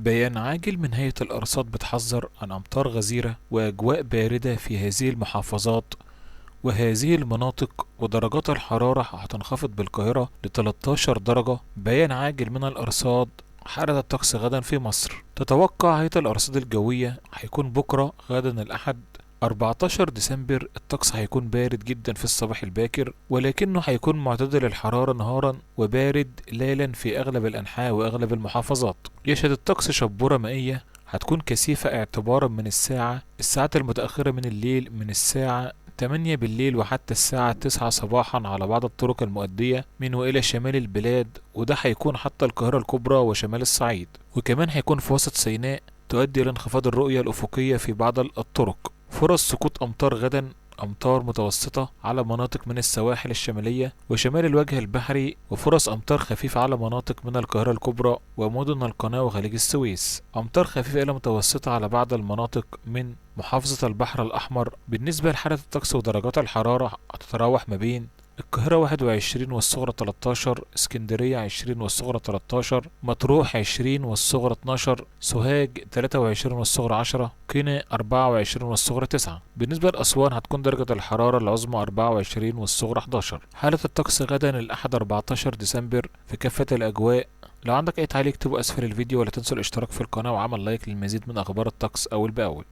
بيان عاجل من هيئة الأرصاد بتحذر عن أمطار غزيرة وأجواء باردة في هذه المحافظات وهذه المناطق، ودرجات الحرارة هتنخفض بالقاهرة ل 13 درجة. بيان عاجل من الأرصاد: حالة الطقس غدا في مصر. تتوقع هيئة الأرصاد الجوية هيكون بكرة غدا الأحد 14 ديسمبر الطقس هيكون بارد جدا في الصباح الباكر، ولكنه هيكون معتدل الحرارة نهارا وبارد ليلا في أغلب الأنحاء وأغلب المحافظات. يشهد الطقس شبورة مائية هتكون كثيفة اعتبارا من الساعات المتأخرة من الليل، من الساعة 8 بالليل وحتى الساعة 9 صباحا على بعض الطرق المؤدية من وإلى شمال البلاد، وده هيكون حتى القاهرة الكبرى وشمال الصعيد، وكمان هيكون في وسط سيناء تؤدي إلى انخفاض الرؤية الأفقية في بعض الطرق. فرص سقوط أمطار غدا أمطار متوسطة على مناطق من السواحل الشمالية وشمال الوجه البحري، وفرص أمطار خفيفة على مناطق من القاهرة الكبرى ومدن القناة وخليج السويس. أمطار خفيفة إلى متوسطة على بعض المناطق من محافظة البحر الأحمر. بالنسبة لحالة الطقس ودرجات الحرارة هتتراوح ما بين القاهرة 21 والصغرى 13، اسكندرية 20 والصغرى 13، مطروح 20 والصغرى 12، سوهاج 23 والصغرى 10، قنا 24 والصغرى 9. بالنسبة لأسوان هتكون درجة الحرارة العظمى 24 والصغرى 11. حالة الطقس غدا الأحد 14 ديسمبر في كافة الأجواء. لو عندك أي تعليق اكتبه أسفل الفيديو، ولا تنسوا الاشتراك في القناة وعمل لايك للمزيد من أخبار الطقس أول بأول.